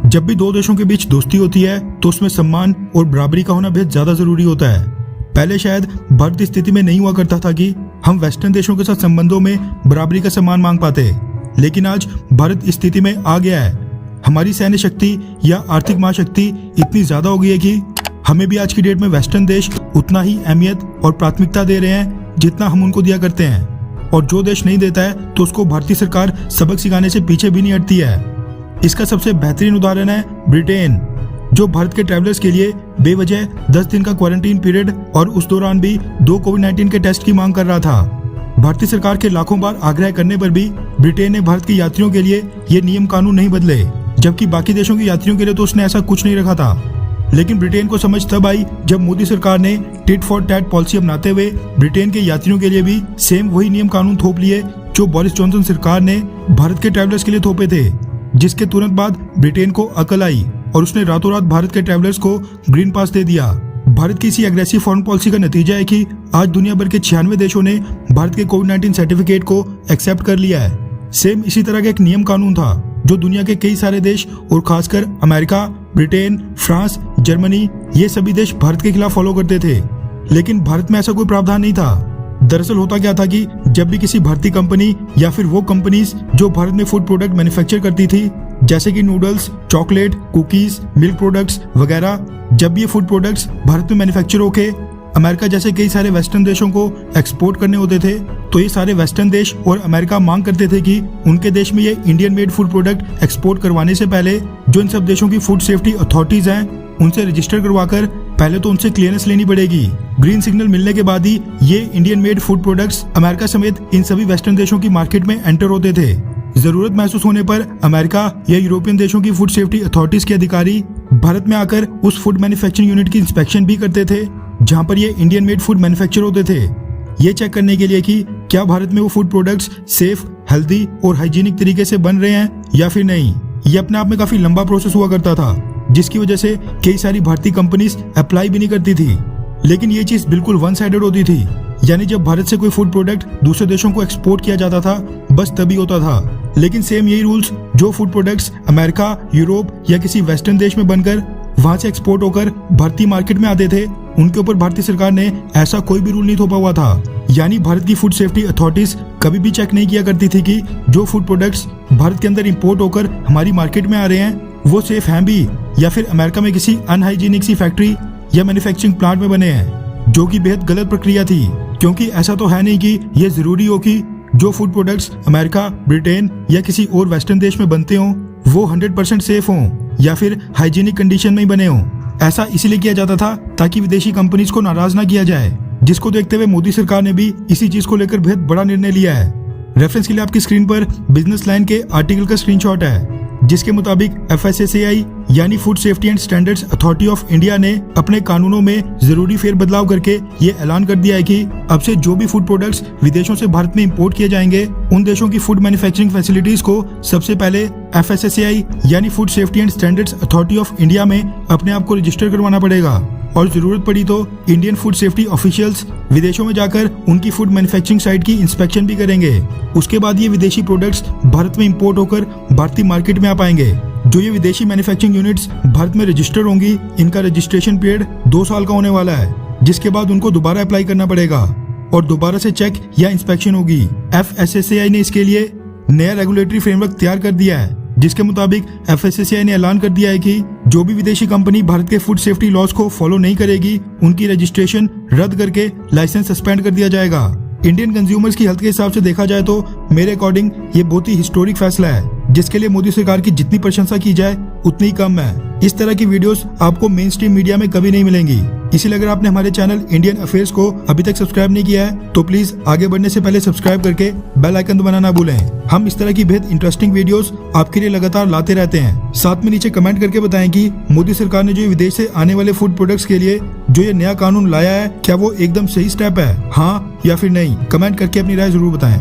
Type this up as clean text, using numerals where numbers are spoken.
जब भी दो देशों के बीच दोस्ती होती है तो उसमें सम्मान और बराबरी का होना बेहद ज्यादा जरूरी होता है। पहले शायद भारत इस स्थिति में नहीं हुआ करता था कि हम वेस्टर्न देशों के साथ संबंधों में बराबरी का सम्मान मांग पाते, लेकिन आज भारत इस स्थिति में आ गया है। हमारी सैन्य शक्ति या आर्थिक महाशक्ति इतनी ज्यादा हो गई है कि हमें भी आज की डेट में वेस्टर्न देश उतना ही अहमियत और प्राथमिकता दे रहे हैं जितना हम उनको दिया करते हैं। और जो देश नहीं देता है तो उसको भारतीय सरकार सबक सिखाने से पीछे भी नहीं हटती है। इसका सबसे बेहतरीन उदाहरण है ब्रिटेन, जो भारत के ट्रैवलर्स के लिए बेवजह 10 दिन का क्वारंटीन पीरियड और उस दौरान भी 2 कोविड-19 के टेस्ट की मांग कर रहा था। भारतीय सरकार के लाखों बार आग्रह करने पर भी ब्रिटेन ने भारत के यात्रियों के लिए ये नियम कानून नहीं बदले, जबकि बाकी देशों के यात्रियों के लिए तो उसने ऐसा कुछ नहीं रखा था। लेकिन ब्रिटेन को समझ तब आई जब मोदी सरकार ने टिट फॉर टैट पॉलिसी अपनाते हुए ब्रिटेन के यात्रियों के लिए भी सेम वही नियम कानून थोप लिए जो बोरिस जॉनसन सरकार ने भारत के ट्रैवलर्स के लिए थोपे थे। जिसके तुरंत बाद ब्रिटेन को अकल आई और उसने रातों रात भारत के ट्रैवलर्स को ग्रीन पास दे दिया। भारत की इसी एग्रेसिव फॉरेन पॉलिसी का नतीजा है कि आज दुनिया भर के 96 देशों ने भारत के कोविड-19 सर्टिफिकेट को एक्सेप्ट कर लिया है। सेम इसी तरह का एक नियम कानून था जो दुनिया के कई सारे देश और खासकर अमेरिका, ब्रिटेन, फ्रांस, जर्मनी, ये सभी देश भारत के खिलाफ फॉलो करते थे। लेकिन भारत में ऐसा कोई प्रावधान नहीं था। दरअसल होता क्या था कि जब भी किसी भारतीय कंपनी या फिर वो कंपनीज जो भारत में फूड प्रोडक्ट मैन्युफैक्चर करती थी, जैसे कि noodles, chocolate, cookies, milk products वगैरह, जब भी ये फूड प्रोडक्ट्स भारत में मैन्युफैक्चर होके अमेरिका जैसे कई सारे वेस्टर्न देशों को एक्सपोर्ट करने होते थे, तो ये सारे वेस्टर्न देश और अमेरिका मांग करते थे कि उनके देश में ये Indian made food product export करवाने से पहले जो इन सब देशों की फूड सेफ्टी अथॉरिटीज हैं उनसे रजिस्टर करवाकर पहले तो उनसे क्लियरेंस लेनी पड़ेगी। ग्रीन सिग्नल मिलने के बाद ही ये Indian made food products America समेत इन सभी वेस्टर्न देशों की मार्केट में एंटर होते थे। जरूरत महसूस होने पर अमेरिका या यूरोपियन देशों की फूड सेफ्टी अथॉरिटीज के अधिकारी भारत में आकर उस फूड मैन्युफैक्चरिंग यूनिट की इंस्पेक्शन भी करते थे जहां पर ये इंडियन मेड फूड मैन्युफैक्चर होते थे, ये चेक करने के लिए कि क्या भारत में वो फूड प्रोडक्ट्स सेफ, हेल्दी और हाइजीनिक तरीके से बन रहे हैं या फिर नहीं। ये अपने आप में काफी लंबा प्रोसेस हुआ करता था, जिसकी वजह से कई सारी भारतीय कंपनीज अप्लाई भी नहीं करती थी। लेकिन ये चीज बिल्कुल वन साइडेड होती थी, यानी जब भारत से कोई फूड प्रोडक्ट दूसरे देशों को एक्सपोर्ट किया जाता था बस तभी होता था। लेकिन सेम यही रूल्स जो फूड प्रोडक्ट्स अमेरिका, यूरोप या किसी वेस्टर्न देश में बनकर वहां से एक्सपोर्ट होकर भारतीय मार्केट में आते थे, उनके ऊपर भारतीय सरकार ने ऐसा कोई भी रूल नहीं थोपा हुआ था। यानी भारत की फूड सेफ्टी अथॉरिटीज कभी भी चेक नहीं किया करती थी कि जो फूड प्रोडक्ट्स भारत के अंदर इंपोर्ट होकर हमारी मार्केट में आ रहे हैं वो सेफ हैं भी या फिर अमेरिका में किसी अनहाइजीनिक सी फैक्ट्री या मैन्युफैक्चरिंग प्लांट में बने हैं, जो कि बेहद गलत प्रक्रिया थी। क्योंकि ऐसा तो है नहीं कि यह जरूरी हो कि जो फूड प्रोडक्ट्स अमेरिका, ब्रिटेन या किसी और वेस्टर्न देश में बनते हों वो 100% सेफ हों या फिर हाइजीनिक कंडीशन में ही बने हों। ऐसा इसलिए किया जाता था ताकि विदेशी कंपनीज को नाराज ना किया जाए, जिसको देखते हुए मोदी सरकार ने भी इसी चीज को लेकर बेहद बड़ा निर्णय लिया है। रेफरेंस के लिए आपकी स्क्रीन पर बिजनेस लाइन के आर्टिकल का स्क्रीनशॉट है, जिसके मुताबिक FSSAI यानी food safety and standards authority of India ने अपने कानूनों में जरूरी फेरबदलाव करके ये ऐलान कर दिया है कि अब से जो भी फूड प्रोडक्ट्स विदेशों से भारत में इंपोर्ट किए जाएंगे उन देशों की फूड मैन्युफैक्चरिंग फैसिलिटीज को सबसे पहले FSSAI यानी food safety and standards authority of India में अपने आप को रजिस्टर करवाना पड़ेगा। और जरूरत पड़ी तो इंडियन फूड सेफ्टी ऑफिशियल्स विदेशों में जाकर उनकी फूड मैन्युफैक्चरिंग साइट की इंस्पेक्शन भी करेंगे। उसके बाद ये विदेशी प्रोडक्ट्स भारत में इंपोर्ट होकर भारतीय मार्केट में आ पाएंगे। जो ये विदेशी मैन्युफैक्चरिंग यूनिट्स भारत में रजिस्टर होंगी, इनका रजिस्ट्रेशन पीरियड 2 साल का होने वाला है, जिसके बाद उनको दोबारा अप्लाई करना पड़ेगा और दोबारा से चेक या इंस्पेक्शन होगी। FSSAI ने इसके लिए नया रेगुलेटरी फ्रेमवर्क तैयार कर दिया है, जिसके मुताबिक FSSAI ने ऐलान कर दिया है कि जो भी विदेशी कंपनी भारत के फूड सेफ्टी लॉज को फॉलो नहीं करेगी उनकी रजिस्ट्रेशन रद्द करके लाइसेंस सस्पेंड कर दिया जाएगा। इंडियन कंज्यूमर्स की हेल्थ के हिसाब से देखा जाए तो मेरे अकॉर्डिंग ये बहुत ही हिस्टोरिक फैसला है, जिसके लिए मोदी सरकार की जितनी प्रशंसा की जाए उतनी कम है। इस तरह की वीडियोस आपको मेन स्ट्रीम मीडिया में कभी नहीं मिलेंगी। इसीलिए अगर आपने हमारे चैनल इंडियन अफेयर्स को अभी तक सब्सक्राइब नहीं किया है तो प्लीज आगे बढ़ने से पहले सब्सक्राइब करके बेल आइकन दबाना ना भूलें। हम इस तरह की बेहद इंटरेस्टिंग वीडियोस आपके लिए लगातार लाते रहते हैं। साथ में नीचे कमेंट करके बताएं कि मोदी सरकार ने जो विदेश से आने वाले फूड प्रोडक्ट्स के लिए जो ये नया कानून लाया है, क्या वो एकदम सही स्टेप है, हाँ या फिर नहीं। कमेंट करके अपनी राय जरूर बताएं।